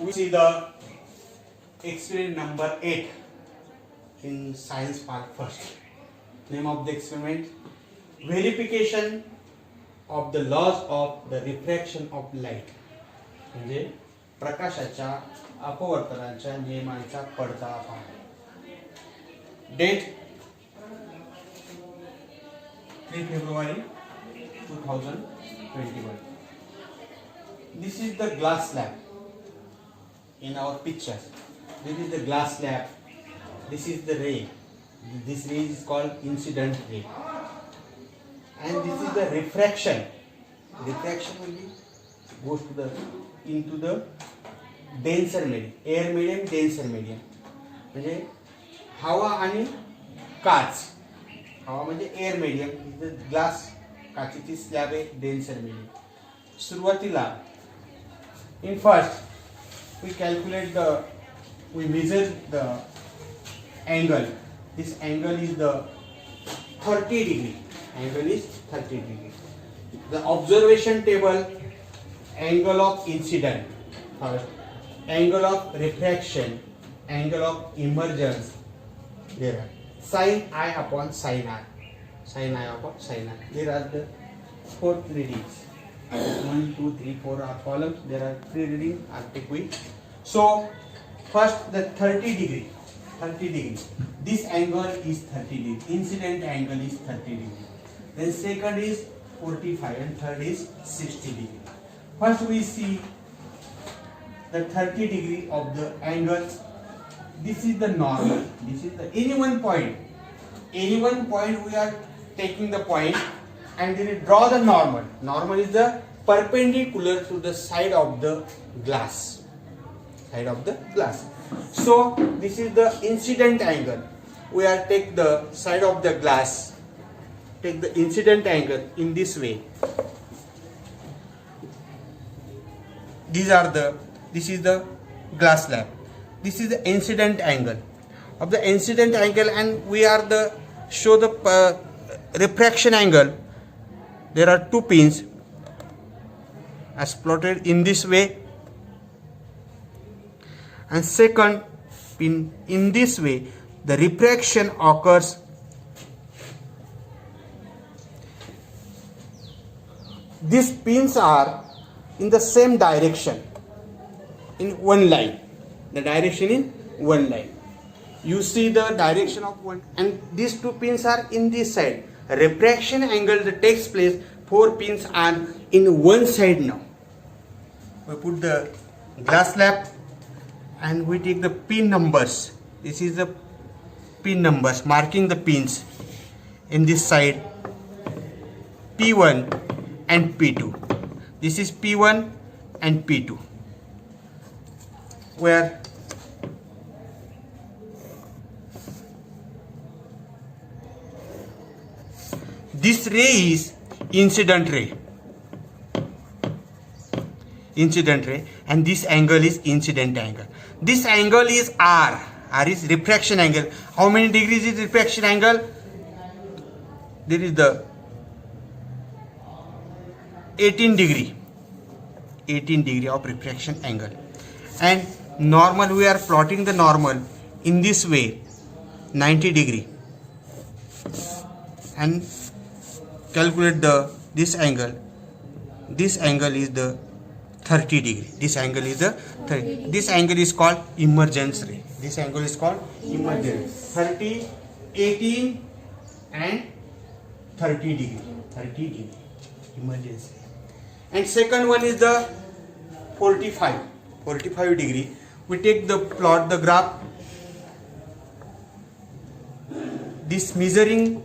We see the experiment number 8 in science part first. Name of the experiment: verification of the laws of the refraction of light. म्हणजे प्रकाशाच्या अपवर्तनाच्या नियमांचा पडताळा. Date 3 February 2021. This is the glass slab in our picture. This is the glass slab. This is the ray. This ray is called incident ray. And this is the refraction. Refraction will be goes to the into the denser medium, air medium, denser medium. म्हणजे हवा आणि काच. हवा म्हणजे air medium, glass काचेची slab आहे, denser medium. सुरुवातीला in first we calculate we measure the angle. This angle is the 30 degree. Angle is 30 degree. The observation table: angle of incident, angle of refraction, angle of emergence. There are sin I upon sin I, sin I upon sin I. There are the 4 readings. 1, 2, 3, 4 are columns. There are 3 readings are taken. So first the 30 degree. 30 degree. This angle is 30 degree. Incident angle is 30 degree. Then second is 45 and third is 60 degree. First we see the 30 degree of the angle. This is the normal. This is the any one point. Any one point we are taking the point and then draw the normal. Normal is the perpendicular to the side of the glass. Side of the glass. So this is the incident angle. We are take the side of the glass. Take the incident angle in this way. This is the glass slab. This is the incident angle. Of the incident angle, and we are the show the refraction angle. There are 2 pins as plotted in this way, and second pin in this way. The refraction occurs these pins are in the same direction in one line. The direction in one line. You see the direction of one, and these 2 pins are in this side. Refraction angle that takes place, 4 pins are in one side now. We put the glass slab and we take the pin numbers. This is the pin numbers marking the pins in this side, P1 and P2. This is P1 and P2, where this ray is incident ray. Incident ray, and this angle is incident angle. This angle is R. R is refraction angle. How many degrees is refraction angle? There is the 18 degree. 18 degree of refraction angle. And normal, we are plotting the normal in this way, 90 degree. And calculate this angle. This angle is the 30 degree. This angle is the 30. This angle is called emergence ray. This angle is called emergence. 30, 18 and 30 degree. 30 degree. Emergence ray. And second one is the 45. 45 degree. We take the plot, the graph. This measuring.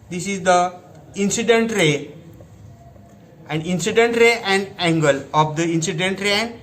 This is the incident ray, and incident ray and angle of the incident ray and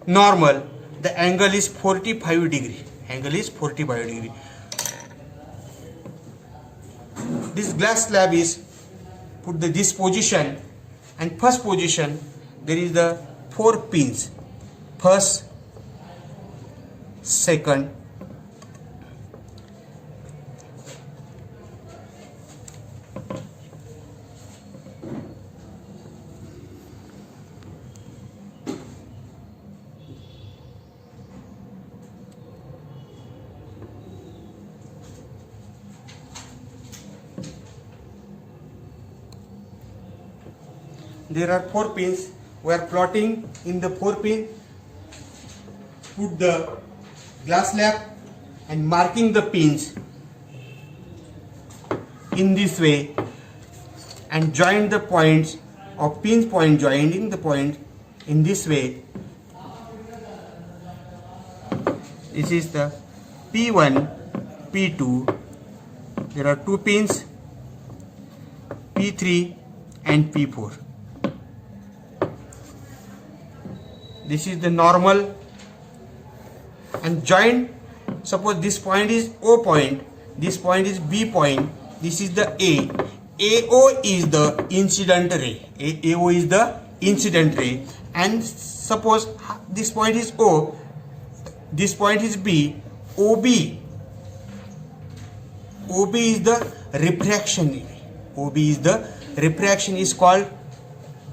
normal, the angle is 45 degree. Angle is 45 degree. This glass slab is put this position, and first position there is the 4 pins. First, second, there are 4 pins. We are plotting in the 4 pin. Put the glass slab and marking the pins in this way and join the points of pins point, joining the point in this way. This is the P1, P2. There are 2 pins, P3 and P4. This is the normal and join. Suppose this point is O point, this point is B point, this is the A. AO is the incident ray. AO is the incident ray. And suppose this point is O, this point is B, OB. OB is the refraction ray. OB is the refraction is called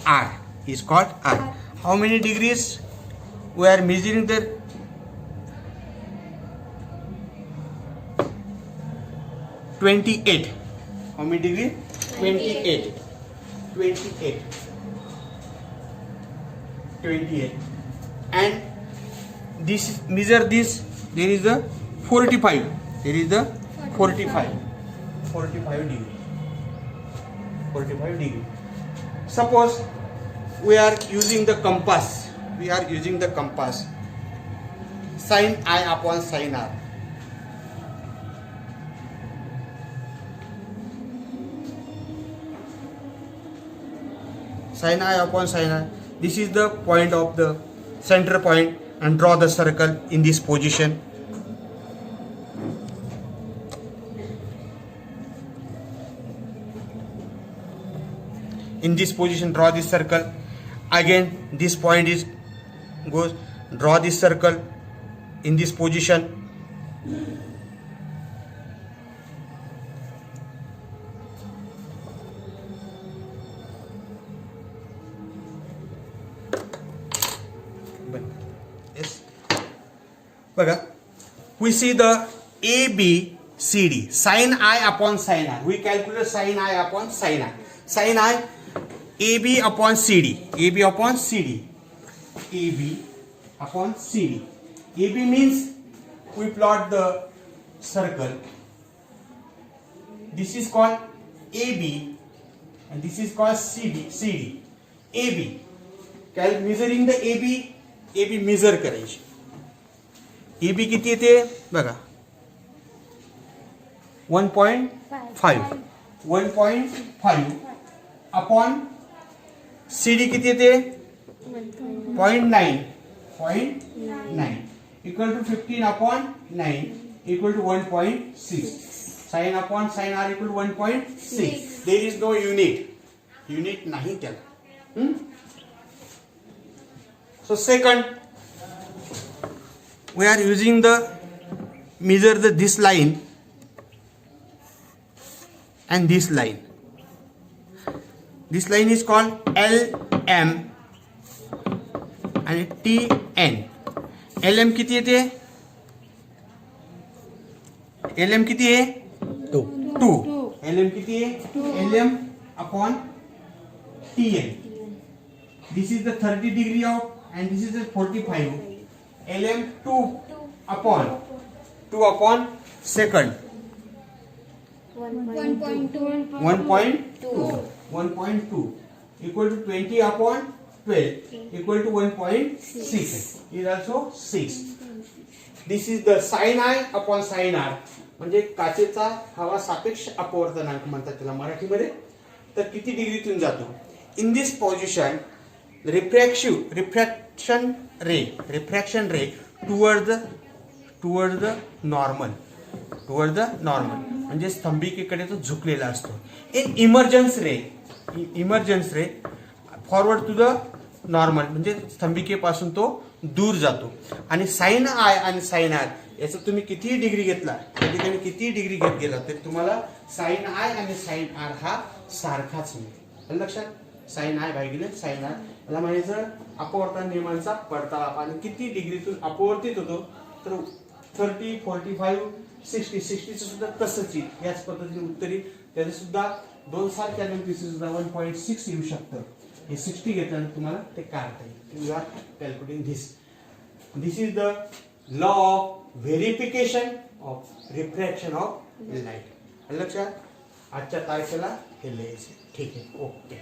R. Is called R. How many degrees? We are measuring the 28. How many degree? 28. 28. 28. And this measure this. There is the 45. There is the 45. 45 degree. 45 degree. Suppose we are using the compass. We are using the compass. Sin I upon sin R. Sin I upon sin R. This is the point of the center point and draw the circle in this position. In this position, draw this circle. Again, this point is goes. Draw this circle in this position. Yes. We see the ABCD. Sin I upon sin R. We calculate sin I upon sin R. Sin I, AB upon CD. AB upon CD. AB upon CD. AB means we plot the circle. This is called AB and this is called CD. CD. AB. Measuring the AB. AB measure करायची. AB किती येते बघा 1.5 1.5 upon CD किती येते 0.9 equal to 15 upon 9 equal to 1.6. Sin upon sin R equal to 1.6. There is no unit. Unit nahi त्याला. So second, we are using the measure this line and this line. This line is called LM and TN. LM किती येते? LM किती आहे? 2. LM किती आहे? LM upon TN. This is the 30 degree of and this is the 45. LM 2 upon second. 1.2 equal to 20 upon 12 equal to 1.6 is also 6. This is the sin I upon sin R. म्हणजे काचेचा हवा सापेक्ष अपवर्तनांक म्हणतात त्याला मराठीमध्ये. तर किती डिग्रीतून जातो? In this position refraction ray towards the normal म्हणजे स्तंभिकेकडे तो झुकलेला असतो. इन इमर्जन्स रे फॉरवर्ड टू द नॉर्मल म्हणजे स्तंभिकेपासून तो दूर जातो. आणि साइन आय आणि साइन आर याचा तुम्ही किती डिग्री घेतला त्या ठिकाणी किती डिग्री घेत गेला तरी तुम्हाला साइन आय आणि साइन आर हा सारखाच मिळेल. लक्षात, साइन आय भागिले साइन आर याला म्हणायचं अपवर्तन नियमांचा परतावा. आणि किती डिग्रीतून अपवर्तित होतो तर 30, 45, 60 सुद्धा तसंच याच पद्धतीने उत्तरी त्याचे सुद्धा 2 सारख्या सुद्धा 1.6 येऊ शकतं. हे 60 घेताना तुम्हाला ते काढता येईल. You are calculating this is the law of verification of refraction of light. लक्षात आजच्या तारखेला हे लिहायचे. ठीक आहे. ओके.